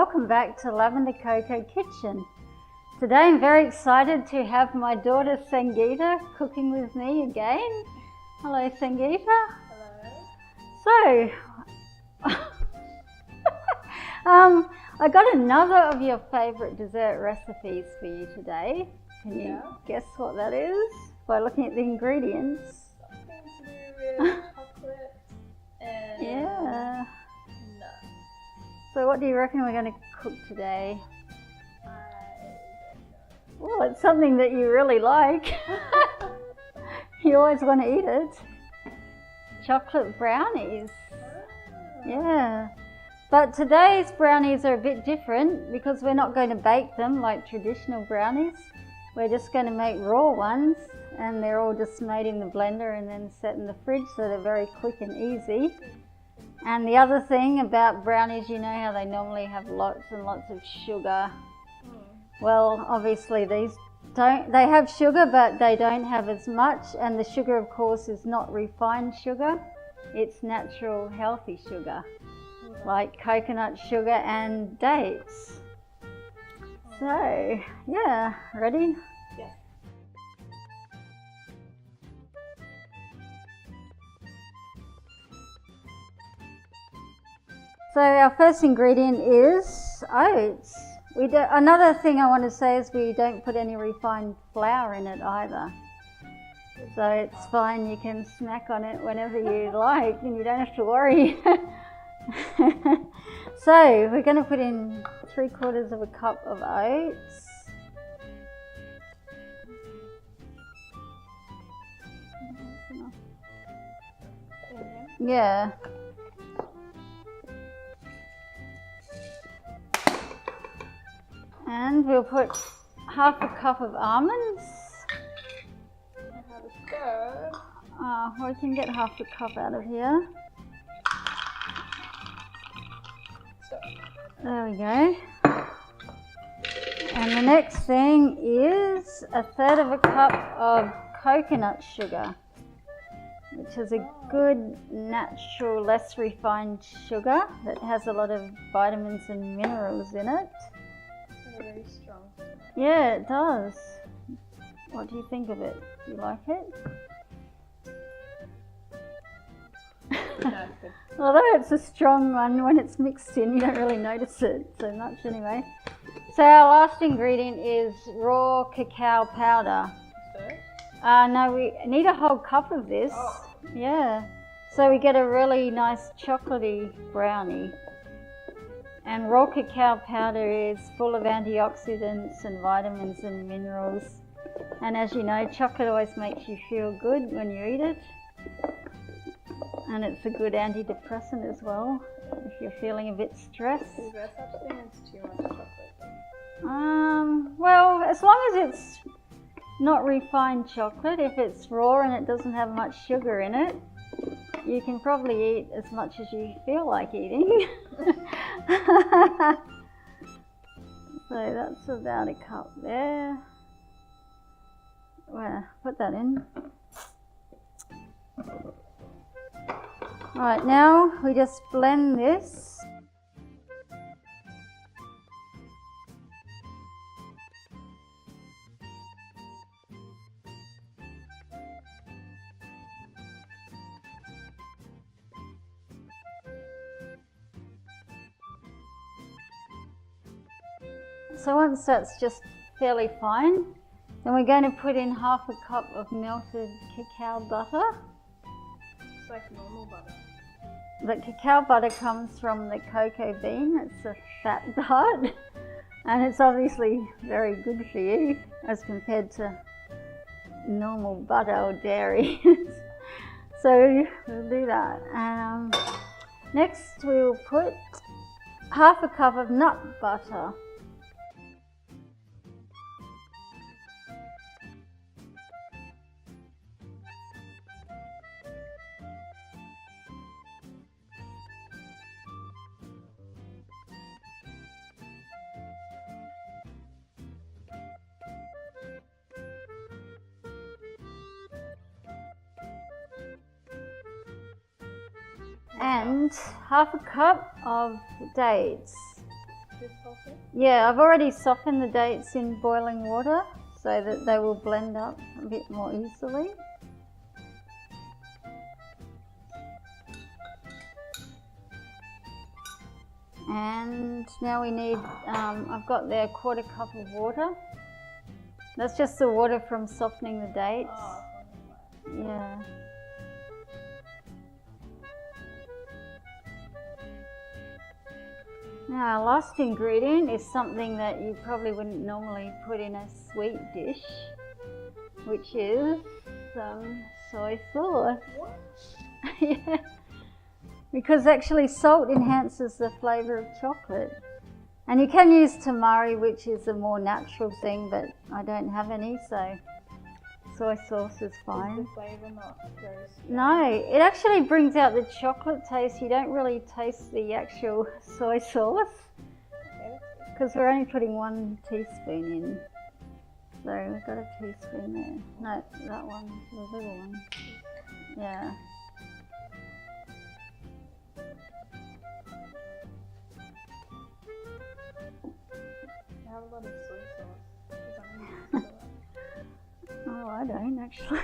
welcome back to Lavender Coco Kitchen. Today I'm very excited to have my daughter Sangeetha cooking with me again. Hello Sangeetha. Hello. So, I got another of your favourite dessert recipes for you today. Can you guess what that is by looking at the ingredients? Something to do with chocolate and nuts. So what do you reckon we're going to cook today? I don't know. Well, it's something that you really like. You always want to eat it. Chocolate brownies. Oh. Yeah. But today's brownies are a bit different because we're not going to bake them like traditional brownies. We're just going to make raw ones, and they're all just made in the blender and then set in the fridge, so they're very quick and easy. And the other thing about brownies, you know how they normally have lots and lots of sugar. Well, obviously these don't, they have sugar, but they don't have as much, and the sugar of course is not refined sugar. It's natural healthy sugar, like coconut sugar and dates. So, yeah, ready? Yeah. So our first ingredient is oats. Another thing I want to say is we don't put any refined flour in it either. So it's fine, you can snack on it whenever you like and you don't have to worry. So we're going to put in 3/4 of a cup of oats. Yeah. And we'll put 1/2 cup of almonds. I have a third. We can get 1/2 cup out of here. There we go. And the next thing is 1/3 of a cup of coconut sugar, which is a good natural, less refined sugar that has a lot of vitamins and minerals in it. It's a very strong smell. Yeah, it does. What do you think of it? Do you like it? No, it's good. Although it's a strong one, when it's mixed in, you don't really notice it so much anyway. So our last ingredient is raw cacao powder. Third? No, we need a whole cup of this. Oh. Yeah. So we get a really nice chocolatey brownie. And raw cacao powder is full of antioxidants and vitamins and minerals. And as you know, chocolate always makes you feel good when you eat it. And it's a good antidepressant as well, if you're feeling a bit stressed. Is there such thing as too much chocolate? Well, as long as it's not refined chocolate, if it's raw and it doesn't have much sugar in it, you can probably eat as much as you feel like eating. So that's about a cup there. Well, put that in. Right, now we just blend this. So once that's just fairly fine, then we're going to put in 1/2 cup of melted cacao butter. It's like normal butter. The cacao butter comes from the cocoa bean. It's a fat part, and it's obviously very good for you as compared to normal butter or dairy. So we'll do that. Next we'll put 1/2 cup of nut butter. And 1/2 cup of dates. to soften? Yeah, I've already softened the dates in boiling water so that they will blend up a bit more easily. And now we need, I've got there a 1/4 cup of water. That's just the water from softening the dates. Oh, Yeah. Now our last ingredient is something that you probably wouldn't normally put in a sweet dish, which is some soy sauce. what? Yeah. Because actually salt enhances the flavour of chocolate. And you can use tamari, which is a more natural thing, but I don't have any, so soy sauce is fine. Is the flavour not very strong? No, it actually brings out the chocolate taste. You don't really taste the actual soy sauce Okay, because we're only putting 1 teaspoon in. So we've got a teaspoon there. No, that one, the little one. Yeah. I have a lot of soy sauce. 'Cause I'm used to it. Oh, I don't actually.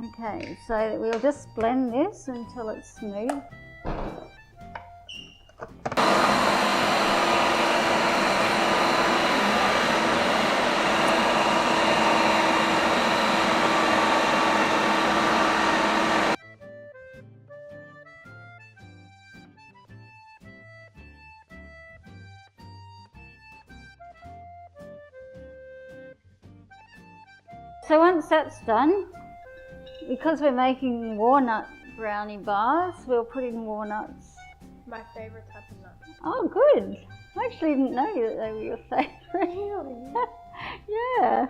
Okay, so we'll just blend this until it's smooth. So once that's done, because we're making walnut brownie bars, we'll put in walnuts. My favourite type of nut. Oh, good. I actually didn't know that they were your favourite. Really? Yeah.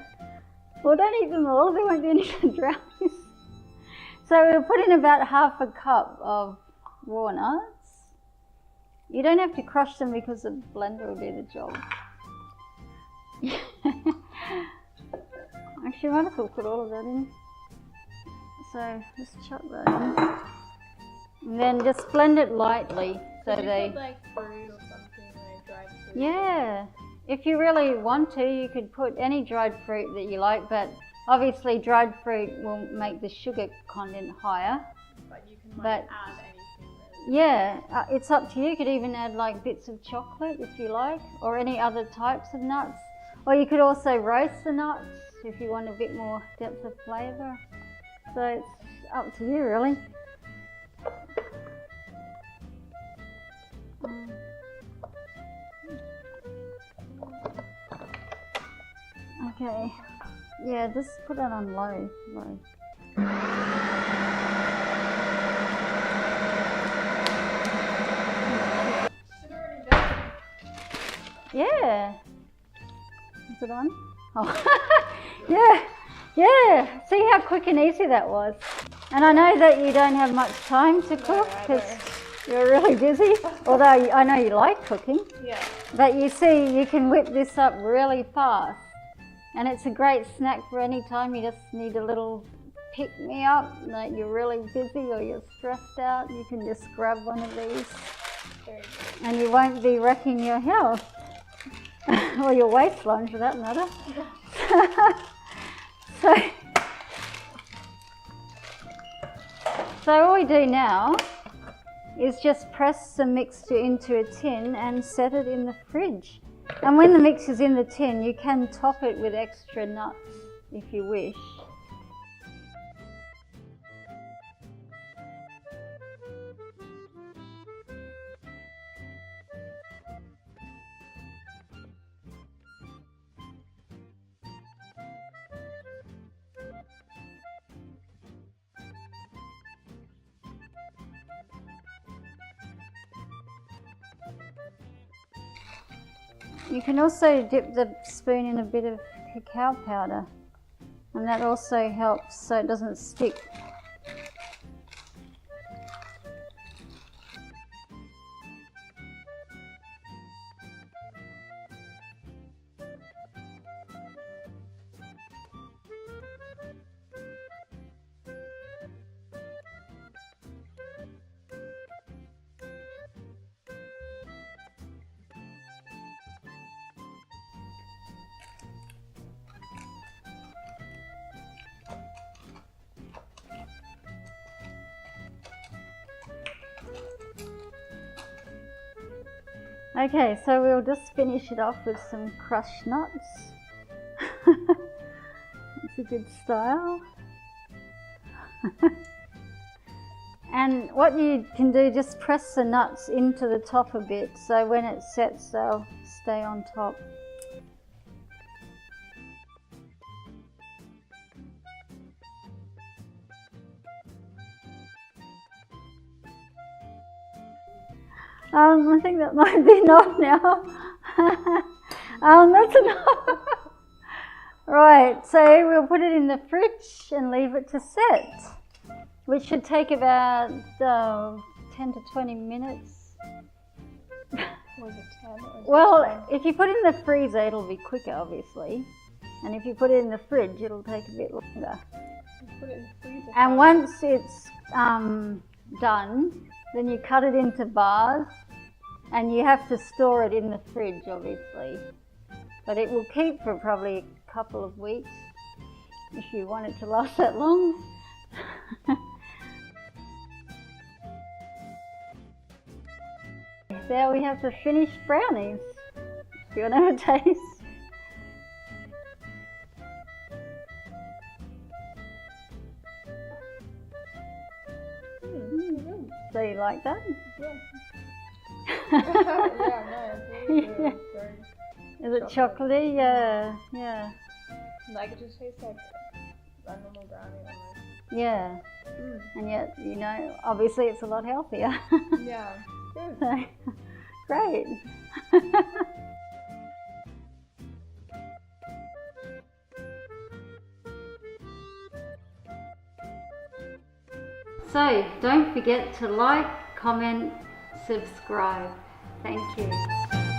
Well, don't eat them all, there won't be any brownies. So we'll put in about 1/2 cup of walnuts. You don't have to crush them because the blender will do the job. Actually, I might as well put all of that in. So just chuck that in. And then just blend it lightly so Could you they... put like fruit or something, like dried fruit? Yeah. If you really want to, you could put any dried fruit that you like, but obviously dried fruit will make the sugar content higher. But you can like But- add anything there. Yeah, it's up to you. You could even add like bits of chocolate if you like, or any other types of nuts. Or you could also roast the nuts if you want a bit more depth of flavour. So it's up to you really. Okay, yeah, just put it on low. Should already done. Yeah. Is it on? Oh, yeah. See how quick and easy that was. And I know that you don't have much time to cook I because don't. you're really busy. Although I know you like cooking. Yeah. But you see, you can whip this up really fast. And it's a great snack for any time you just need a little pick-me-up, like you're really busy or you're stressed out. You can just grab one of these Very good. and you won't be wrecking your health. Or your waistline for that matter. So all we do now is just press the mixture into a tin and set it in the fridge. And when the mix is in the tin, you can top it with extra nuts if you wish. You can also dip the spoon in a bit of cacao powder, and that also helps so it doesn't stick. Okay, so we'll just finish it off with some crushed nuts. It's a good style. And what you can do, just press the nuts into the top a bit, so when it sets they'll stay on top. I think that might be enough now. That's enough. Right, so we'll put it in the fridge and leave it to set, which should take about 10 to 20 minutes. Was it 10 or is it Well, 12? if you put it in the freezer, it'll be quicker, obviously. And if you put it in the fridge, it'll take a bit longer. Put it in the freezer. And once it's done, then you cut it into bars, and you have to store it in the fridge, obviously. But it will keep for probably a couple of weeks if you want it to last that long. There we have the finished brownies. Do you want to have a taste? So you like that? Yeah. Yeah, no, it's really good. Yeah. Very Is it chocolatey? Yeah, yeah, like it just tastes like a normal brownie almost. yeah. And yet, you know, obviously it's a lot healthier. Yeah. Good. So, great. So, don't forget to like, comment, subscribe. Thank you.